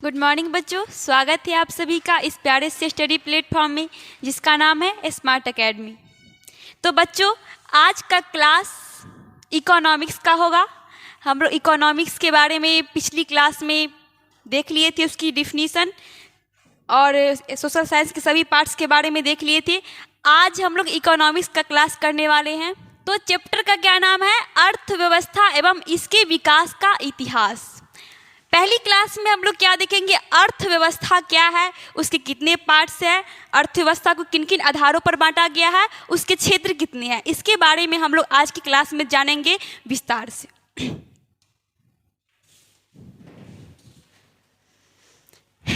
Good morning बच्चों, स्वागत है आप सभी का इस प्यारे से स्टडी प्लेटफॉर्म में जिसका नाम है स्मार्ट एकेडमी। तो बच्चों, आज का क्लास इकोनॉमिक्स का होगा। हम लोग इकोनॉमिक्स के बारे में पिछली क्लास में देख लिए थे, उसकी डिफिनीसन और सोशल साइंस के सभी पार्ट्स के बारे में देख लिए थे। आज हम लोग इकोनॉमिक्स का क्लास करने वाले हैं। तो चैप्टर का क्या नाम है? अर्थव्यवस्था एवं इसके विकास का इतिहास। पहली क्लास में हम लोग क्या देखेंगे? अर्थव्यवस्था क्या है, उसके कितने पार्ट्स हैं, अर्थव्यवस्था को किन किन आधारों पर बांटा गया है, उसके क्षेत्र कितने हैं, इसके बारे में हम लोग आज की क्लास में जानेंगे विस्तार से।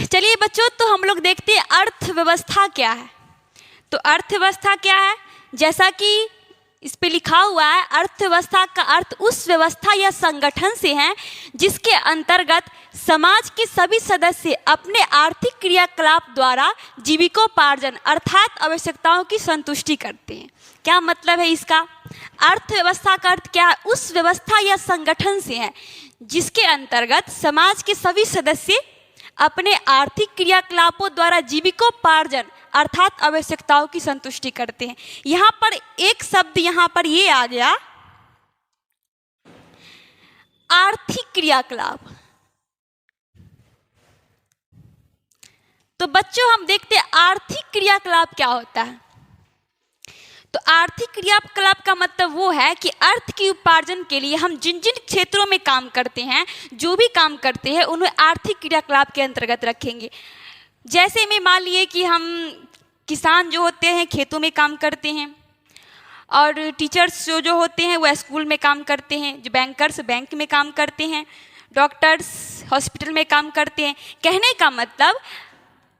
चलिए बच्चों, तो हम लोग देखते हैं अर्थव्यवस्था क्या है। तो अर्थव्यवस्था क्या है, जैसा कि इस पे लिखा हुआ है, अर्थव्यवस्था का अर्थ उस व्यवस्था या संगठन से है जिसके अंतर्गत समाज के सभी सदस्य अपने आर्थिक क्रियाकलाप द्वारा जीविकोपार्जन अर्थात आवश्यकताओं की संतुष्टि करते हैं। क्या मतलब है इसका? अर्थव्यवस्था का अर्थ क्या है? उस व्यवस्था या संगठन से है जिसके अंतर्गत समाज के सभी सदस्य अपने आर्थिक क्रियाकलापों द्वारा जीविकोपार्जन अर्थात आवश्यकताओं की संतुष्टि करते हैं। यहाँ पर एक शब्द यहाँ पर ये आ गया, आर्थिक क्रियाकलाप। तो बच्चों, हम देखते हैं आर्थिक क्रियाकलाप क्या होता है। तो आर्थिक क्रियाकलाप का मतलब वो है कि अर्थ की उपार्जन के लिए हम जिन जिन क्षेत्रों में काम करते हैं, जो भी काम करते हैं, उन्हें आर्थिक क्रियाकलाप के अंतर्गत रखेंगे। जैसे में मान लिए कि हम किसान जो होते हैं खेतों में काम करते हैं, और टीचर्स जो होते हैं वो स्कूल में काम करते हैं, जो बैंकर्स बैंक में काम करते हैं, डॉक्टर्स हॉस्पिटल में काम करते हैं। कहने का मतलब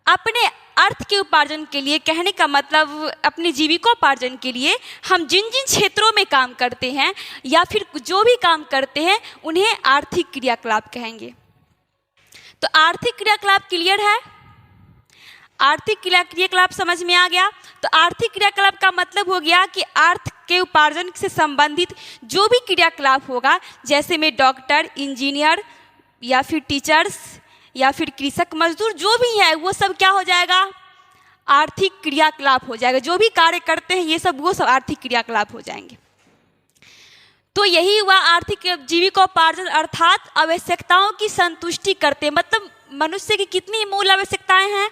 अपने अर्थ के उपार्जन के लिए, कहने का मतलब अपनी जीविकोपार्जन के लिए हम जिन जिन क्षेत्रों में काम करते हैं या फिर जो भी काम करते हैं उन्हें आर्थिक क्रियाकलाप कहेंगे। तो आर्थिक क्रियाकलाप क्लियर है? आर्थिक क्रियाकलाप समझ में आ गया? तो आर्थिक क्रियाकलाप का मतलब हो गया कि अर्थ के उपार्जन से संबंधित जो भी क्रियाकलाप होगा, जैसे में डॉक्टर, इंजीनियर या फिर टीचर्स या फिर कृषक मजदूर जो भी है, वो सब क्या हो जाएगा? आर्थिक क्रियाकलाप हो जाएगा। जो भी कार्य करते हैं ये सब, वो सब आर्थिक क्रियाकलाप हो जाएंगे। तो यही हुआ आर्थिक जीविकोपार्जन अर्थात आवश्यकताओं की संतुष्टि करते। मतलब मनुष्य की कितनी मूल आवश्यकताएं हैं?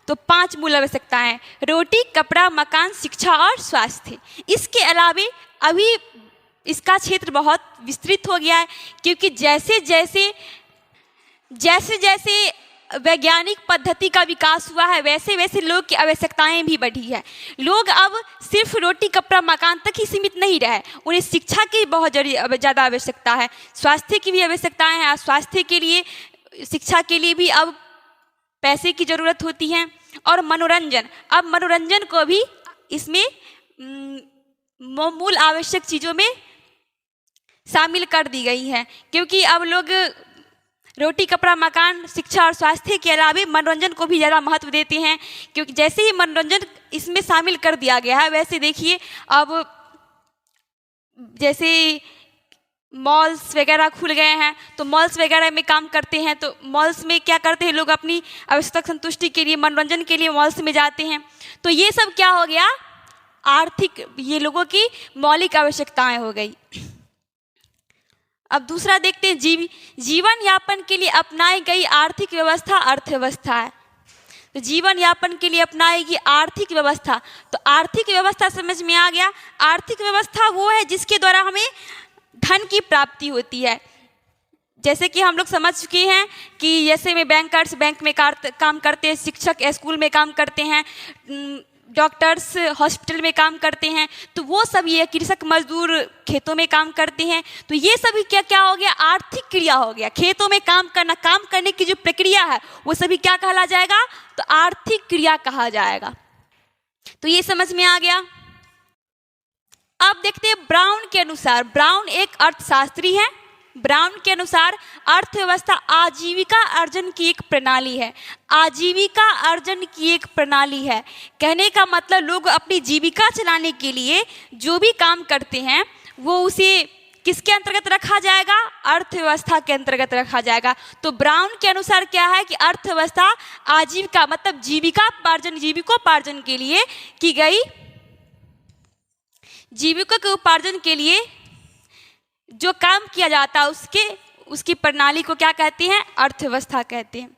तो 5 मूल आवश्यकताएं हैं: रोटी, कपड़ा, मकान, शिक्षा और स्वास्थ्य। इसके अलावे अभी इसका क्षेत्र बहुत विस्तृत हो गया है, क्योंकि जैसे जैसे वैज्ञानिक पद्धति का विकास हुआ है, वैसे वैसे लोग की आवश्यकताएं भी बढ़ी है। लोग अब सिर्फ रोटी, कपड़ा, मकान तक ही सीमित नहीं रहे, उन्हें शिक्षा की बहुत ज़्यादा आवश्यकता है, स्वास्थ्य की भी आवश्यकताएं हैं। स्वास्थ्य के लिए, शिक्षा के लिए भी अब पैसे की ज़रूरत होती है। और मनोरंजन, अब मनोरंजन को भी इसमें मूल आवश्यक चीज़ों में शामिल कर दी गई है, क्योंकि अब लोग रोटी, कपड़ा, मकान, शिक्षा और स्वास्थ्य के अलावे मनोरंजन को भी ज़्यादा महत्व देते हैं। क्योंकि जैसे ही मनोरंजन इसमें शामिल कर दिया गया है, वैसे देखिए अब जैसे मॉल्स वगैरह खुल गए हैं, तो मॉल्स वगैरह में काम करते हैं। तो मॉल्स में क्या करते हैं लोग? अपनी आवश्यकता संतुष्टि के लिए, मनोरंजन के लिए मॉल्स में जाते हैं। तो ये सब क्या हो गया? आर्थिक, ये लोगों की मौलिक आवश्यकताएं हो गई। अब दूसरा देखते हैं, जीवन यापन के लिए अपनाई गई आर्थिक व्यवस्था अर्थव्यवस्था है। तो जीवन यापन के लिए अपनाएगी आर्थिक व्यवस्था। तो आर्थिक व्यवस्था समझ में आ गया। आर्थिक व्यवस्था वो है जिसके द्वारा हमें धन की प्राप्ति होती है। जैसे कि हम लोग समझ चुके हैं कि जैसे में बैंकर्स बैंक में काम करते हैं, शिक्षक स्कूल में काम करते हैं, डॉक्टर्स हॉस्पिटल में काम करते हैं, तो वो सब, ये कृषक मजदूर खेतों में काम करते हैं। तो ये सभी क्या क्या हो गया? आर्थिक क्रिया हो गया। खेतों में काम करना, काम करने की जो प्रक्रिया है वो सभी क्या कहला जाएगा? तो आर्थिक क्रिया कहा जाएगा। तो ये समझ में आ गया। अब देखते हैं ब्राउन के अनुसार। ब्राउन एक अर्थशास्त्री है। ब्राउन के अनुसार अर्थव्यवस्था आजीविका अर्जन की एक प्रणाली है। आजीविका अर्जन की एक प्रणाली है, कहने का मतलब लोग अपनी जीविका चलाने के लिए जो भी काम करते हैं वो उसे किसके अंतर्गत रखा जाएगा? अर्थव्यवस्था के अंतर्गत रखा जाएगा। तो ब्राउन के अनुसार क्या है कि अर्थव्यवस्था आजीविका मतलब जीविकोपार्जन के लिए की गई, जीविका के उपार्जन के लिए जो काम किया जाता है उसकी प्रणाली को क्या कहते हैं? अर्थव्यवस्था कहते हैं।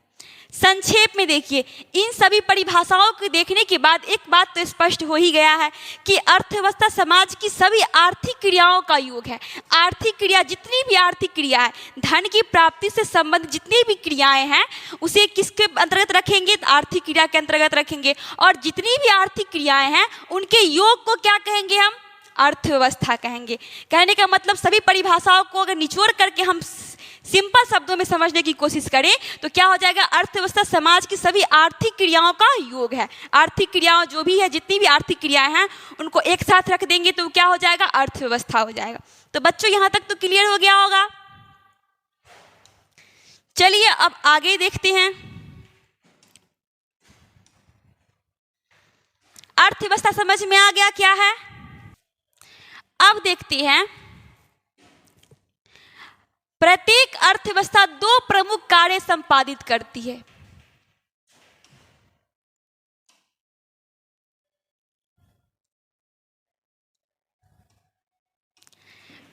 संक्षेप में देखिए, इन सभी परिभाषाओं को देखने के बाद एक बात तो स्पष्ट हो ही गया है कि अर्थव्यवस्था समाज की सभी आर्थिक क्रियाओं का योग है। आर्थिक क्रिया, जितनी भी आर्थिक क्रिया है, धन की प्राप्ति से संबंधित जितनी भी क्रियाएं हैं उसे किसके अंतर्गत रखेंगे? आर्थिक क्रिया के अंतर्गत रखेंगे। और जितनी भी आर्थिक क्रियाएं हैं उनके योग को क्या कहेंगे? हम अर्थव्यवस्था कहेंगे। कहने का मतलब सभी परिभाषाओं को अगर निचोड़ करके हम सिंपल शब्दों में समझने की कोशिश करें तो क्या हो जाएगा? अर्थव्यवस्था समाज की सभी आर्थिक क्रियाओं का योग है। आर्थिक क्रियाओं जो भी है, जितनी भी आर्थिक क्रियाएं हैं उनको एक साथ रख देंगे तो क्या हो जाएगा? अर्थव्यवस्था हो जाएगा। तो बच्चों यहां तक तो क्लियर हो गया होगा। चलिए अब आगे देखते हैं। अर्थव्यवस्था समझ में आ गया क्या है? अब देखते हैं, प्रत्येक अर्थव्यवस्था दो प्रमुख कार्य संपादित करती है।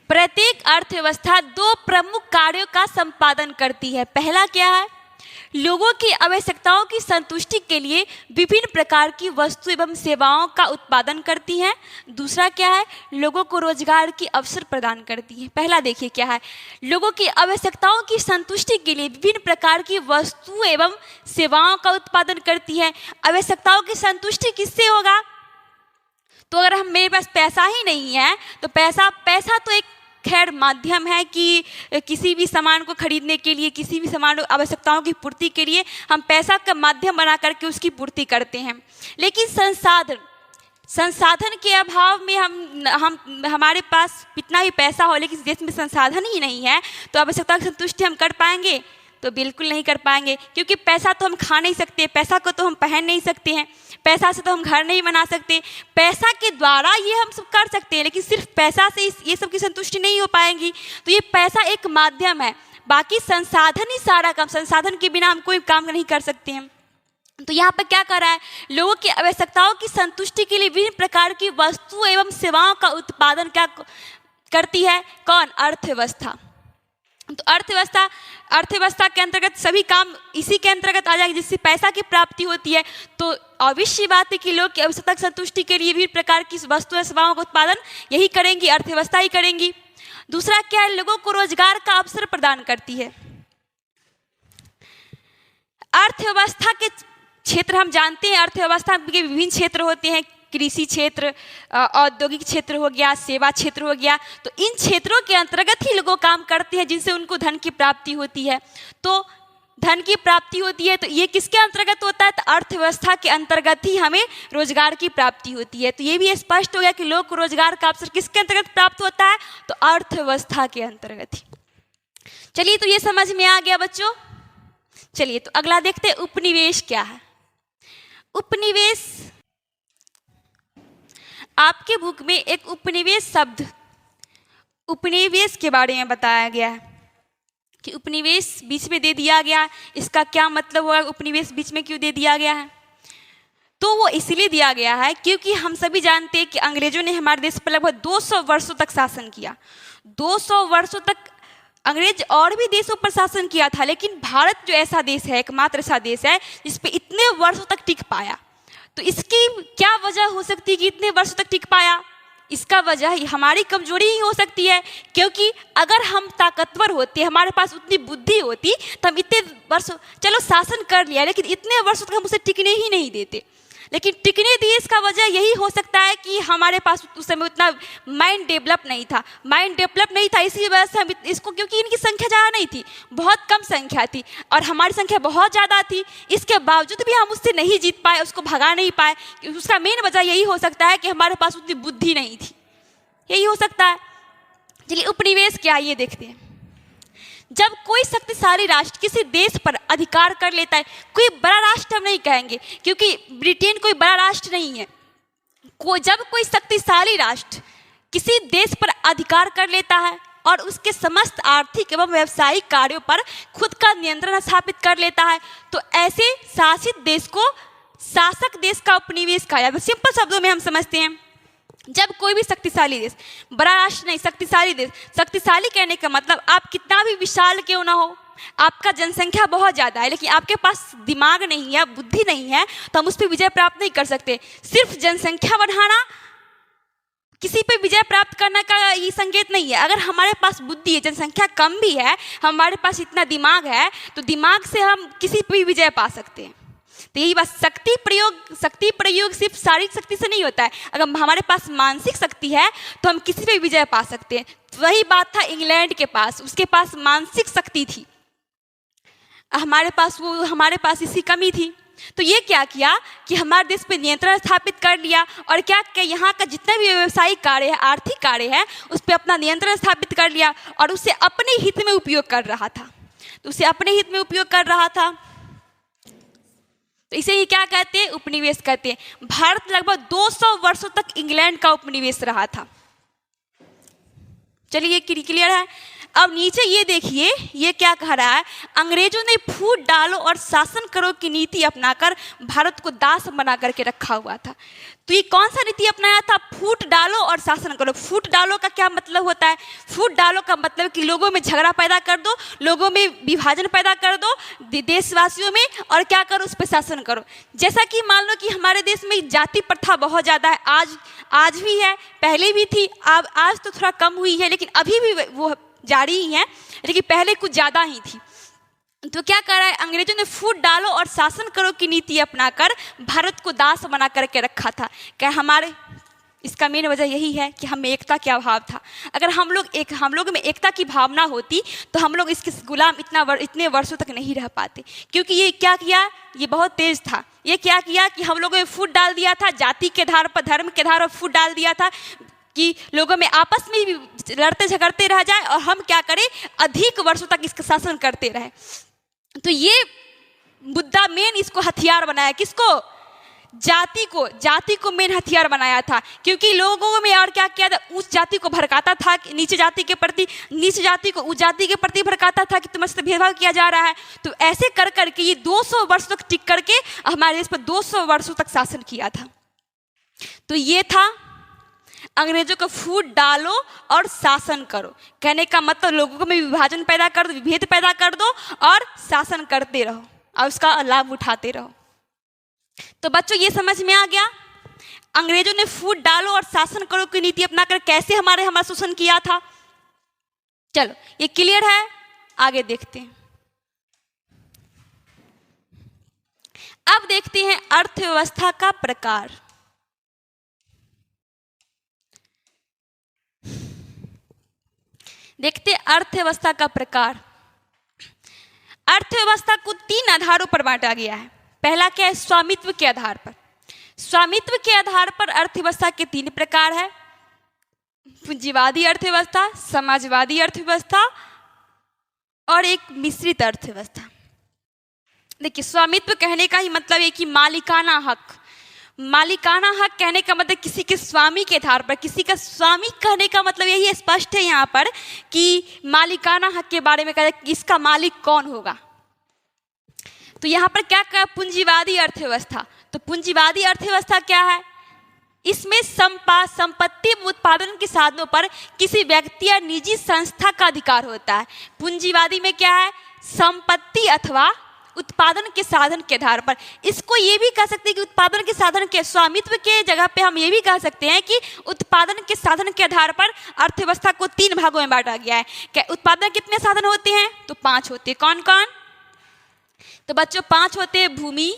प्रत्येक अर्थव्यवस्था दो प्रमुख कार्यों का संपादन करती है। पहला क्या है? लोगों की आवश्यकताओं की संतुष्टि के लिए विभिन्न प्रकार की वस्तु एवं सेवाओं का उत्पादन करती है। दूसरा क्या है? लोगों को रोजगार के अवसर प्रदान करती है। पहला देखिए क्या है, लोगों की आवश्यकताओं की संतुष्टि के लिए विभिन्न प्रकार की वस्तु एवं सेवाओं का उत्पादन करती है। आवश्यकताओं की संतुष्टि किससे होगा? तो अगर मेरे पास पैसा ही नहीं है तो पैसा तो एक खैर माध्यम है कि किसी भी सामान को खरीदने के लिए, किसी भी सामान आवश्यकताओं की पूर्ति के लिए हम पैसा का माध्यम बना करके उसकी पूर्ति करते हैं। लेकिन संसाधन के अभाव में हमारे पास कितना ही पैसा हो लेकिन देश में संसाधन ही नहीं है तो आवश्यकता की संतुष्टि हम कर पाएंगे? तो बिल्कुल नहीं कर पाएंगे, क्योंकि पैसा तो हम खा नहीं सकते, पैसा को तो हम पहन नहीं सकते हैं, पैसा से तो हम घर नहीं बना सकते। पैसा के द्वारा ये हम सब कर सकते हैं लेकिन सिर्फ पैसा से ये सब की संतुष्टि नहीं हो पाएंगी। तो ये पैसा एक माध्यम है, बाकी संसाधन ही सारा काम, संसाधन के बिना हम कोई काम नहीं कर सकते हैं। तो यहाँ पर क्या कर रहा है? लोगों की आवश्यकताओं की संतुष्टि के लिए विभिन्न प्रकार की वस्तु एवं सेवाओं का उत्पादन क्या करती है? कौन? अर्थव्यवस्था। तो अर्थव्यवस्था के अंतर्गत सभी काम इसी के अंतर्गत आ जाएगी जिससे पैसा की प्राप्ति होती है। तो अवश्य बात है कि लोग की आवश्यकता संतुष्टि के लिए विभिन्न प्रकार की वस्तु या सेवाओं का उत्पादन यही करेंगी, अर्थव्यवस्था ही करेंगी। दूसरा क्या है? लोगों को रोजगार का अवसर प्रदान करती है। अर्थव्यवस्था के क्षेत्र हम जानते हैं, अर्थव्यवस्था के विभिन्न क्षेत्र होते हैं, कृषि क्षेत्र, औद्योगिक क्षेत्र हो गया, सेवा क्षेत्र हो गया। तो इन क्षेत्रों के अंतर्गत ही लोग काम करते हैं जिनसे उनको धन की प्राप्ति होती है। तो धन की प्राप्ति होती है तो ये किसके अंतर्गत होता है? तो अर्थव्यवस्था के अंतर्गत ही हमें रोजगार की प्राप्ति होती है। तो ये भी स्पष्ट हो गया कि लोग को रोजगार का अवसर किसके अंतर्गत प्राप्त होता है? तो अर्थव्यवस्था के अंतर्गत ही। चलिए, तो ये समझ में आ गया बच्चों। चलिए तो अगला देखते हैं, उपनिवेश क्या है। उपनिवेश, आपके बुक में एक उपनिवेश शब्द, उपनिवेश के बारे में बताया गया है कि उपनिवेश बीच में दे दिया गया, इसका क्या मतलब हुआ? उपनिवेश बीच में क्यों दे दिया गया है? तो वो इसलिए दिया गया है क्योंकि हम सभी जानते हैं कि अंग्रेजों ने हमारे देश पर लगभग 200 वर्षों तक शासन किया। 200 वर्षों तक अंग्रेज और भी देशों पर शासन किया था, लेकिन भारत जो ऐसा देश है, एकमात्र ऐसा देश है जिस पे इतने वर्षों तक टिक पाया। तो इसकी क्या वजह हो सकती है कि इतने वर्षों तक टिक पाया? इसका वजह हमारी कमजोरी ही हो सकती है, क्योंकि अगर हम ताकतवर होते, हमारे पास उतनी बुद्धि होती तो हम इतने वर्षों, चलो शासन कर लिया, लेकिन इतने वर्षों तक हम उसे टिकने ही नहीं देते। लेकिन टिकने दिए, इसका वजह यही हो सकता है कि हमारे पास उस समय उतना माइंड डेवलप नहीं था। माइंड डेवलप नहीं था, इसी वजह से हम इसको, क्योंकि इनकी संख्या ज़्यादा नहीं थी, बहुत कम संख्या थी और हमारी संख्या बहुत ज़्यादा थी, इसके बावजूद भी हम उससे नहीं जीत पाए, उसको भगा नहीं पाए। उसका मेन वजह यही हो सकता है कि हमारे पास उतनी बुद्धि नहीं थी, यही हो सकता है। चलिए, उपनिवेश क्या है ये देखते हैं। जब कोई शक्तिशाली राष्ट्र किसी देश पर अधिकार कर लेता है, कोई बड़ा राष्ट्र हम नहीं कहेंगे क्योंकि ब्रिटेन कोई बड़ा राष्ट्र नहीं है, जब कोई शक्तिशाली राष्ट्र किसी देश पर अधिकार कर लेता है, और उसके समस्त आर्थिक एवं व्यावसायिक कार्यों पर खुद का नियंत्रण स्थापित कर लेता है। तो ऐसे शासित देश को शासक देश का उपनिवेश कहा जाता है। सिंपल शब्दों में हम समझते हैं, जब कोई भी शक्तिशाली देश, बड़ा राष्ट्र नहीं, शक्तिशाली देश, शक्तिशाली कहने का मतलब आप कितना भी विशाल क्यों ना हो, आपका जनसंख्या बहुत ज़्यादा है लेकिन आपके पास दिमाग नहीं है, बुद्धि नहीं है, तो हम उस पर विजय प्राप्त नहीं कर सकते। सिर्फ जनसंख्या बढ़ाना किसी पे विजय प्राप्त करने का ये संकेत नहीं है। अगर हमारे पास बुद्धि है, जनसंख्या कम भी है, हमारे पास इतना दिमाग है, तो दिमाग से हम किसी पे भी विजय पा सकते हैं। तो यही बात, शक्ति प्रयोग सिर्फ शारीरिक शक्ति से नहीं होता है। अगर हमारे पास मानसिक शक्ति है तो हम किसी पे विजय पा सकते हैं। वही बात था इंग्लैंड के पास, उसके पास मानसिक शक्ति थी, हमारे पास इसकी कमी थी। तो ये क्या किया कि हमारे देश पे नियंत्रण स्थापित कर लिया और क्या यहाँ का जितना भी व्यवसायिक कार्य है, आर्थिक कार्य है, उस पर अपना नियंत्रण स्थापित कर लिया और उसे अपने हित में उपयोग कर रहा था। तो इसे ही क्या कहते हैं, उपनिवेश कहते हैं। भारत लगभग 200 वर्षों तक इंग्लैंड का उपनिवेश रहा था। चलिए क्लियर है। अब नीचे ये देखिए, ये क्या कह रहा है, अंग्रेजों ने फूट डालो और शासन करो की नीति अपनाकर भारत को दास बना करके रखा हुआ था। तो ये कौन सा नीति अपनाया था, फूट डालो और शासन करो। फूट डालो का क्या मतलब होता है, फूट डालो का मतलब कि लोगों में झगड़ा पैदा कर दो, लोगों में विभाजन पैदा कर दो देशवासियों में, और क्या करो, उस पर शासन करो। जैसा कि मान लो कि हमारे देश में जाति प्रथा बहुत ज़्यादा है, आज भी है, पहले भी थी, अब आज तो थोड़ा कम हुई है, लेकिन अभी भी वो जारी ही है, लेकिन पहले कुछ ज़्यादा ही थी। तो क्या कर रहा है, अंग्रेजों ने फूट डालो और शासन करो की नीति अपनाकर भारत को दास बना करके रखा था। क्या इसका मेन वजह यही है कि हमें एकता का अभाव था। अगर हम लोग में एकता की भावना होती तो हम लोग इसके गुलाम इतने वर्षों तक नहीं रह पाते। क्योंकि ये क्या किया, ये बहुत तेज था। ये क्या किया कि हम लोगों ने फूट डाल दिया था, जाति के आधार पर, धर्म के आधार पर फूट डाल दिया था कि लोगों में आपस में भी लड़ते झगड़ते रह जाए और हम क्या करें, अधिक वर्षों तक इसका शासन करते रहे। तो ये मुद्दा मेन इसको हथियार बनाया, किसको, जाति को मेन हथियार बनाया था। क्योंकि लोगों में और क्या किया था, उस जाति को भड़काता था, नीचे जाति के प्रति, नीचे जाति को उस जाति के प्रति भड़काता था कि तुमसे भेदभाव किया जा रहा है। तो ऐसे कर करके ये 200 वर्ष तक टिक करके हमारे देश पर 200 वर्षों तक शासन किया था। तो ये था अंग्रेजों को फूट डालो और शासन करो। कहने का मतलब लोगों में विभाजन पैदा कर दो, विभेद पैदा कर दो और शासन करते रहो और उसका लाभ उठाते रहो। तो बच्चों ये समझ में आ गया, अंग्रेजों ने फूट डालो और शासन करो की नीति अपनाकर कैसे हमारा शोषण किया था। चलो ये क्लियर है, आगे देखते हैं। अब देखते हैं अर्थव्यवस्था का प्रकार। देखते अर्थव्यवस्था का प्रकार। अर्थव्यवस्था को 3 आधारों पर बांटा गया है। पहला क्या है, स्वामित्व के आधार पर। स्वामित्व के आधार पर अर्थव्यवस्था के 3 प्रकार है, पूंजीवादी अर्थव्यवस्था, समाजवादी अर्थव्यवस्था और एक मिश्रित अर्थव्यवस्था। देखिए स्वामित्व कहने का ही मतलब है कि मालिकाना हक। मालिकाना हक कहने का मतलब किसी के स्वामी के आधार पर, किसी का स्वामी कहने का मतलब यही स्पष्ट है यहाँ पर कि मालिकाना हक के बारे में कहते हैं इसका मालिक कौन होगा। तो यहाँ पर क्या कहा, पूंजीवादी अर्थव्यवस्था। तो पूंजीवादी अर्थव्यवस्था क्या है, इसमें संपत्ति उत्पादन के साधनों पर किसी व्यक्ति या निजी संस्था का अधिकार होता है। पूंजीवादी में क्या है, संपत्ति अथवा उत्पादन के साधन के आधार पर। इसको ये भी कह सकते हैं कि उत्पादन के साधन के स्वामित्व के जगह पे हम ये भी कह सकते हैं कि उत्पादन के साधन के आधार पर अर्थव्यवस्था को 3 भागों में बांटा गया है। क्या उत्पादन कितने साधन होते हैं, तो 5 होते हैं। कौन कौन, तो बच्चों 5 होते हैं, भूमि,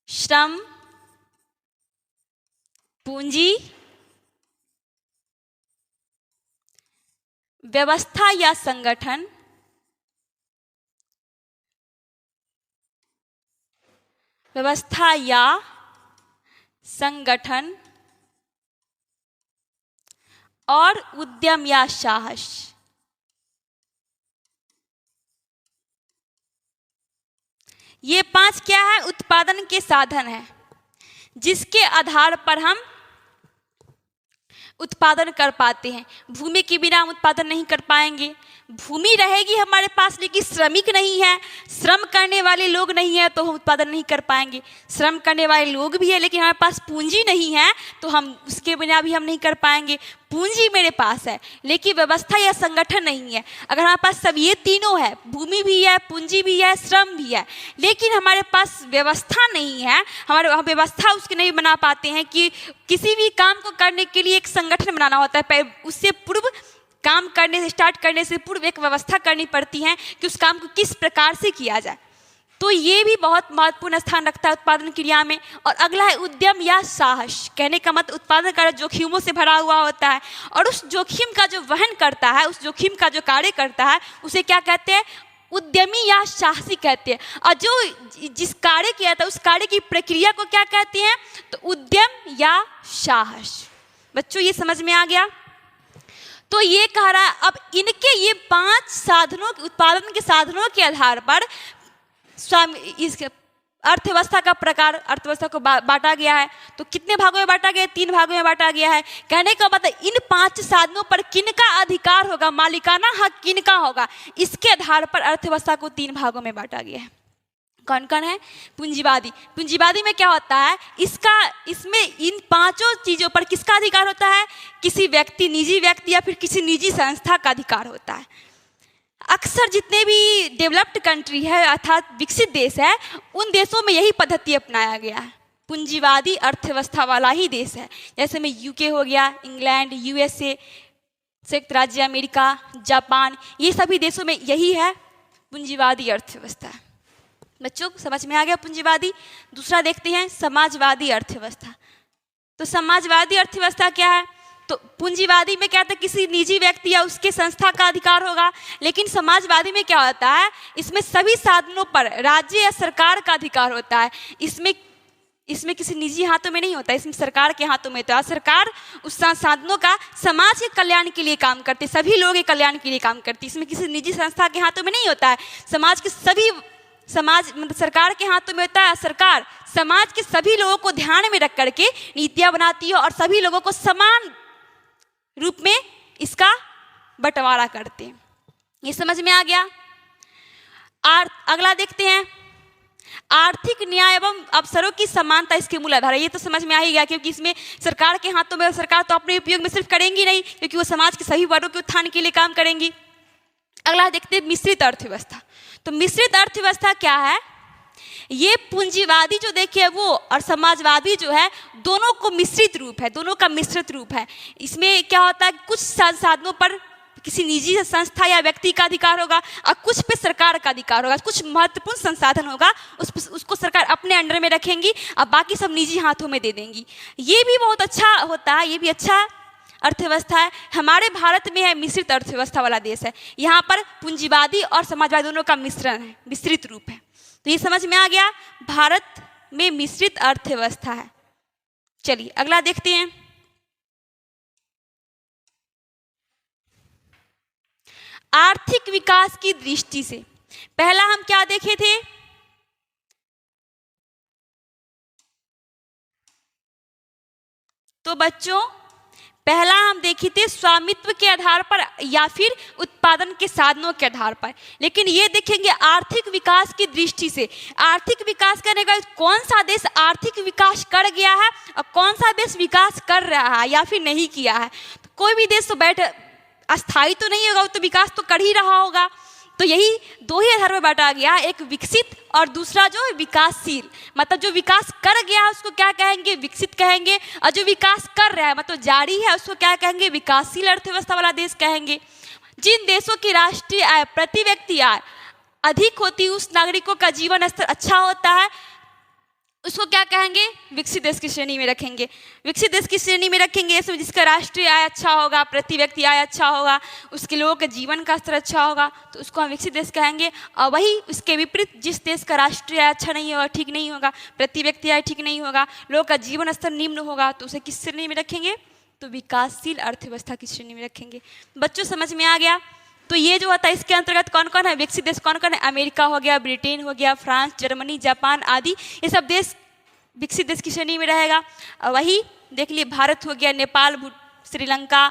श्रम, पूंजी, व्यवस्था या संगठन, व्यवस्था या संगठन और उद्यम या साहस। ये 5 क्या है, उत्पादन के साधन है जिसके आधार पर हम उत्पादन कर पाते हैं। भूमि के बिना हम उत्पादन नहीं कर पाएंगे। भूमि रहेगी हमारे पास लेकिन श्रमिक नहीं है, श्रम करने वाले लोग नहीं है, तो हम उत्पादन नहीं कर पाएंगे। श्रम करने वाले लोग भी है लेकिन हमारे पास पूंजी नहीं है, तो हम उसके बिना भी हम नहीं कर पाएंगे। पूंजी मेरे पास है लेकिन व्यवस्था या संगठन नहीं है। अगर हमारे पास सब ये तीनों है, भूमि भी है, पूंजी भी है, श्रम भी है, लेकिन हमारे पास व्यवस्था नहीं है, हमारे व्यवस्था उसकी नहीं बना पाते हैं कि किसी भी काम को करने के लिए एक संगठन बनाना होता है। उससे पूर्व काम करने से स्टार्ट करने से पूर्व एक व्यवस्था करनी पड़ती है कि उस काम को किस प्रकार से किया जाए। तो ये भी बहुत महत्वपूर्ण स्थान रखता है उत्पादन क्रिया में। और अगला है उद्यम या साहस। कहने का मतलब उत्पादन कार्य जोखिमों से भरा हुआ होता है और उस जोखिम का जो वहन करता है, उस जोखिम का जो कार्य करता है, उसे क्या कहते हैं? उद्यमी या साहसी कहते हैं। और जो जिस कार्य किया था उस कार्य की प्रक्रिया को क्या कहते हैं? तो उद्यम या साहस। बच्चों ये समझ में आ गया? तो ये कह रहा है अब इनके ये 5 साधनों, उत्पादन के साधनों के आधार पर इस अर्थव्यवस्था का प्रकार, अर्थव्यवस्था को बांटा गया है। तो कितने भागों में बांटा गया है? 3 भागों में बांटा गया है। कहने का मतलब इन 5 साधनों पर किनका अधिकार होगा, मालिकाना हक किनका होगा, इसके आधार पर अर्थव्यवस्था को 3 भागों में बांटा गया है। कौन कौन है? पूंजीवादी। पूंजीवादी में क्या होता है? इसमें इन 5 चीजों पर किसका अधिकार होता है? किसी व्यक्ति, निजी व्यक्ति या फिर किसी निजी संस्था का अधिकार होता है। अक्सर जितने भी डेवलप्ड कंट्री है अर्थात विकसित देश है, उन देशों में यही पद्धति अपनाया गया है। पूंजीवादी अर्थव्यवस्था वाला ही देश है। जैसे में यूके हो गया, इंग्लैंड, यूएसए, संयुक्त राज्य अमेरिका, जापान, ये सभी देशों में यही है पूंजीवादी अर्थव्यवस्था। बच्चों को समझ में आ गया पूंजीवादी? दूसरा देखते हैं समाजवादी अर्थव्यवस्था। तो समाजवादी अर्थव्यवस्था क्या है? तो पूंजीवादी में क्या होता है? किसी निजी व्यक्ति या उसके संस्था का अधिकार होगा, लेकिन समाजवादी में क्या होता है? इसमें सभी साधनों पर राज्य या सरकार का अधिकार होता है। इसमें किसी निजी हाथों में नहीं होता, इसमें सरकार के हाथों में होता है। सरकार उस साधनों का समाज के कल्याण के लिए काम करती, सभी लोगों के कल्याण के लिए काम करती। इसमें किसी निजी संस्था के हाथों में नहीं होता है। मतलब सरकार के हाथों में होता है। सरकार समाज के सभी लोगों को ध्यान में रख करके नीतियां बनाती है और सभी लोगों को समान रूप में इसका बंटवारा करते हैं। ये समझ में आ गया? अगला देखते हैं आर्थिक न्याय एवं अवसरों की समानता इसके मूल आधार है। ये तो समझ में आ ही गया क्योंकि इसमें सरकार के हाथों में, सरकार तो अपने उपयोग में सिर्फ करेंगी नहीं क्योंकि वो समाज के सभी वर्गों के उत्थान के लिए काम करेंगी। अगला देखते हैं मिश्रित अर्थव्यवस्था। तो मिश्रित अर्थव्यवस्था क्या है? ये पूंजीवादी जो देखिए वो और समाजवादी जो है, दोनों को मिश्रित रूप है, दोनों का मिश्रित रूप है। इसमें क्या होता है? कुछ साधनों पर किसी निजी संस्था या व्यक्ति का अधिकार होगा और कुछ पे सरकार का अधिकार होगा। कुछ महत्वपूर्ण संसाधन होगा उसको सरकार अपने अंडर में रखेंगी और बाकी सब निजी हाथों में दे देंगी। ये भी बहुत अच्छा होता है, ये भी अच्छा अर्थव्यवस्था है। हमारे भारत में है मिश्रित अर्थव्यवस्था वाला देश है। यहाँ पर पूंजीवादी और समाजवादी दोनों का मिश्रण है, मिश्रित रूप है। तो ये समझ में आ गया, भारत में मिश्रित अर्थव्यवस्था है। चलिए अगला देखते हैं। आर्थिक विकास की दृष्टि से पहला हम क्या देखे थे? तो बच्चों पहला हम देखे थे स्वामित्व के आधार पर या फिर उत्पादन के साधनों के आधार पर। लेकिन ये देखेंगे आर्थिक विकास की दृष्टि से। आर्थिक विकास करने का कौन सा देश आर्थिक विकास कर गया है और कौन सा देश विकास कर रहा है या फिर नहीं किया है। तो कोई भी देश तो अस्थायी तो नहीं होगा, वो तो विकास तो कर ही रहा होगा। तो यही 2 ही आधार पर बांटा गया, एक विकसित और दूसरा जो है विकासशील। मतलब जो विकास कर गया है उसको क्या कहेंगे? विकसित कहेंगे। और जो विकास कर रहा है मतलब जारी है उसको क्या कहेंगे? विकासशील अर्थव्यवस्था वाला देश कहेंगे। जिन देशों की राष्ट्रीय आय, प्रति व्यक्ति आय अधिक होती है, उस नागरिकों का जीवन स्तर अच्छा होता है, उसको क्या कहेंगे? विकसित देश की श्रेणी में रखेंगे। विकसित देश की श्रेणी में रखेंगे इसमें जिसका राष्ट्रीय आय अच्छा होगा, प्रति व्यक्ति आय अच्छा होगा, उसके लोगों के जीवन का स्तर अच्छा होगा, तो उसको हम विकसित देश कहेंगे। और वही उसके विपरीत जिस देश का राष्ट्रीय आय अच्छा नहीं होगा, ठीक नहीं होगा, प्रति व्यक्ति आय ठीक नहीं होगा, लोगों का जीवन स्तर निम्न होगा, तो उसे किस श्रेणी में रखेंगे? तो विकासशील अर्थव्यवस्था की श्रेणी में रखेंगे। बच्चों समझ में आ गया? तो ये जो होता है इसके अंतर्गत कौन कौन है विकसित देश? कौन कौन है? अमेरिका हो गया, ब्रिटेन हो गया, फ्रांस, जर्मनी, जापान आदि, ये सब देश विकसित देश की श्रेणी में रहेगा। और वही देख लिए भारत हो गया, नेपाल, श्रीलंका,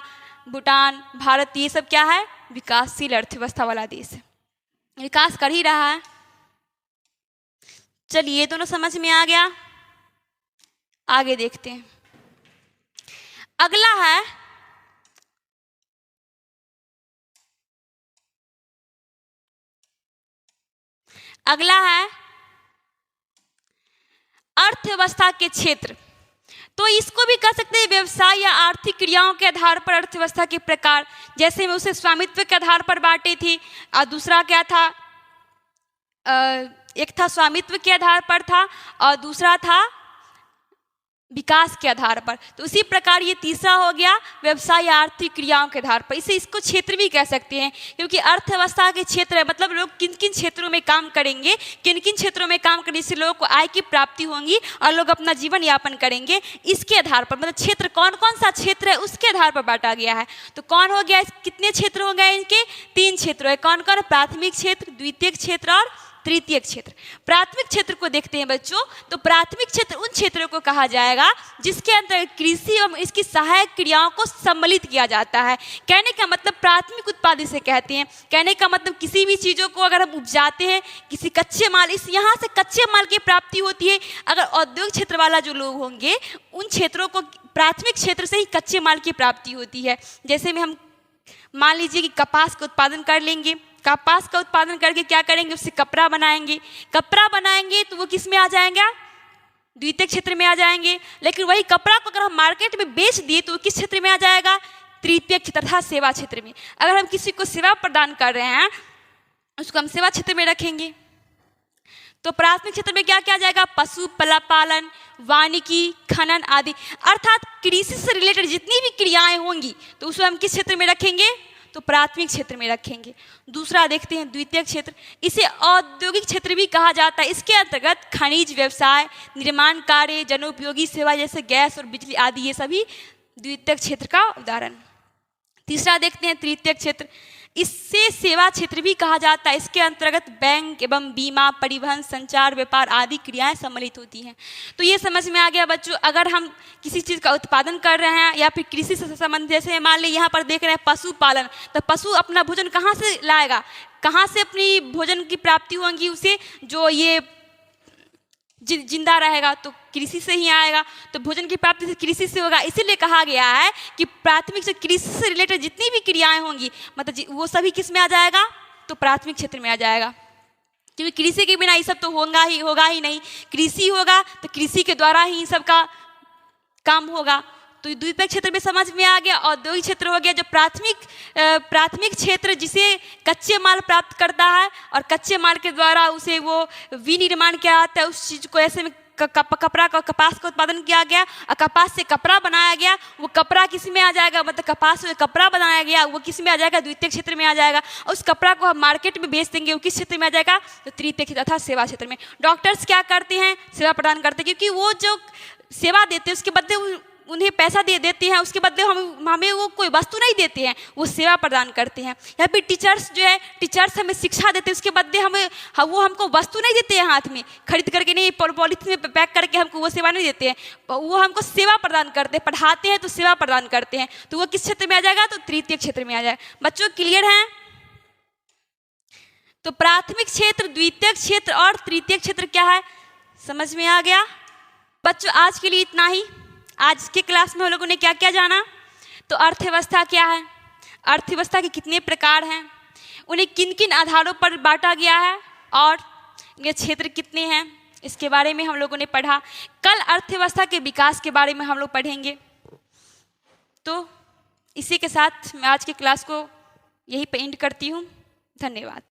भूटान, भारत, ये सब क्या है? विकासशील अर्थव्यवस्था वाला देश है, विकास कर ही रहा है। चलिए ये दोनों समझ में आ गया, आगे देखते हैं। अगला है अर्थव्यवस्था के क्षेत्र। तो इसको भी कह सकते हैं व्यवसाय या आर्थिक क्रियाओं के आधार पर अर्थव्यवस्था के प्रकार। जैसे में उसे स्वामित्व के आधार पर बांटे थी, और दूसरा क्या था, एक था स्वामित्व के आधार पर था और दूसरा था विकास के आधार पर। तो उसी प्रकार ये तीसरा हो गया व्यवसाय या आर्थिक क्रियाओं के आधार पर। इसको क्षेत्र भी कह सकते हैं, क्योंकि अर्थव्यवस्था के क्षेत्र है, मतलब लोग किन किन क्षेत्रों में काम करेंगे, किन किन क्षेत्रों में काम करने से लोगों को आय की प्राप्ति होगी और लोग अपना जीवन यापन करेंगे, इसके आधार पर, मतलब क्षेत्र कौन कौन सा क्षेत्र है उसके आधार पर बांटा गया है। तो कौन हो गया, कितने क्षेत्र हो गए इनके? 3 क्षेत्र है। कौन कौन? प्राथमिक क्षेत्र, द्वितीयक क्षेत्र और तृतीयक क्षेत्र। प्राथमिक क्षेत्र को देखते हैं बच्चों। तो प्राथमिक क्षेत्र उन क्षेत्रों को कहा जाएगा जिसके अंदर कृषि एवं इसकी सहायक क्रियाओं को सम्मिलित किया जाता है। कहने का मतलब प्राथमिक उत्पाद इसे कहते हैं। कहने का मतलब किसी भी चीज़ों को अगर हम उपजाते हैं, किसी कच्चे माल, इस यहाँ से कच्चे माल की प्राप्ति होती है। अगर औद्योगिक क्षेत्र वाला जो लोग होंगे उन क्षेत्रों को प्राथमिक क्षेत्र से ही कच्चे माल की प्राप्ति होती है। जैसे में हम मान लीजिए कि कपास का उत्पादन कर लेंगे, कपास का उत्पादन करके क्या करेंगे, उससे कपड़ा बनाएंगे। कपड़ा बनाएंगे तो वो किस में आ जाएगा? द्वितीय क्षेत्र में आ जाएंगे। लेकिन वही कपड़ा को अगर हम मार्केट में बेच दिए तो वो किस क्षेत्र में आ जाएगा? तृतीय क्षेत्र अर्थात सेवा क्षेत्र में। अगर हम किसी को सेवा प्रदान कर रहे हैं उसको हम सेवा क्षेत्र में रखेंगे। तो प्राथमिक क्षेत्र में क्या क्या जाएगा? पशु पालन, वानिकी, खनन आदि, अर्थात कृषि से रिलेटेड जितनी भी क्रियाएं होंगी तो उसको हम किस क्षेत्र में रखेंगे? तो प्राथमिक क्षेत्र में रखेंगे। दूसरा देखते हैं द्वितीय क्षेत्र। इसे औद्योगिक क्षेत्र भी कहा जाता है। इसके अंतर्गत खनिज व्यवसाय, निर्माण कार्य, जनोपयोगी सेवा जैसे गैस और बिजली आदि, ये सभी द्वितीय क्षेत्र का उदाहरण। तीसरा देखते हैं तृतीय क्षेत्र। इससे सेवा क्षेत्र भी कहा जाता है। इसके अंतर्गत बैंक एवं बीमा, परिवहन, संचार, व्यापार आदि क्रियाएं सम्मिलित होती हैं। तो ये समझ में आ गया बच्चों। अगर हम किसी चीज़ का उत्पादन कर रहे हैं या फिर कृषि से संबंधित, जैसे मान लीजिए यहाँ पर देख रहे हैं पशुपालन, तो पशु अपना भोजन कहाँ से लाएगा, कहाँ से अपनी भोजन की प्राप्ति होगी उसे, जो ये जिंदा रहेगा तो कृषि से ही आएगा। तो भोजन की प्राप्ति से कृषि से होगा। इसीलिए कहा गया है कि प्राथमिक से कृषि से रिलेटेड जितनी भी क्रियाएं होंगी मतलब वो सभी किस में आ जाएगा? तो प्राथमिक क्षेत्र में आ जाएगा। क्योंकि कृषि के बिना ये सब तो होगा ही नहीं। कृषि होगा तो कृषि के द्वारा ही इन सब का काम होगा। तो द्वितीय क्षेत्र में समझ में आ गया। औद्योगिक क्षेत्र हो गया जो प्राथमिक क्षेत्र जिसे कच्चे माल प्राप्त करता है और कच्चे माल के द्वारा उसे वो विनिर्माण किया जाता है। उस चीज़ को ऐसे में कपास का उत्पादन किया गया और कपास से कपड़ा बनाया गया। वो कपड़ा किस में आ जाएगा? मतलब कपास से कपड़ा बनाया गया वो किस में आ जाएगा? द्वितीय क्षेत्र में आ जाएगा। उस कपड़ा को हम मार्केट में बेच देंगे, वो किस क्षेत्र में आ जाएगा? तो तृतीय क्षेत्र अर्थात सेवा क्षेत्र में। डॉक्टर्स क्या करते हैं? सेवा प्रदान करते हैं, क्योंकि वो जो सेवा देते हैं उसके बदले उन्हें पैसा देते हैं, उसके बदले हमें वो कोई वस्तु नहीं देते हैं, वो सेवा प्रदान करते हैं। या फिर टीचर्स जो है, टीचर्स हमें शिक्षा देते हैं, उसके बदले वो हमको वस्तु नहीं देते हैं, हाथ में खरीद करके नहीं, पॉलिथीन में पैक करके हमको वो सेवा नहीं देते हैं, वो हमको सेवा प्रदान करते हैं। पढ़ाते हैं तो सेवा प्रदान करते हैं। तो वो किस क्षेत्र में आ जाएगा? तो तृतीय क्षेत्र में आ जाएगा। बच्चों क्लियर है? तो प्राथमिक क्षेत्र, द्वितीय क्षेत्र और तृतीय क्षेत्र क्या है, समझ में आ गया? बच्चों आज के लिए इतना ही। आज के क्लास में हम लोगों ने क्या क्या जाना? तो अर्थव्यवस्था क्या है, अर्थव्यवस्था के कितने प्रकार हैं, उन्हें किन किन आधारों पर बांटा गया है और ये क्षेत्र कितने हैं, इसके बारे में हम लोगों ने पढ़ा। कल अर्थव्यवस्था के विकास के बारे में हम लोग पढ़ेंगे। तो इसी के साथ मैं आज की क्लास को यहीं पे एंड करती हूँ। धन्यवाद।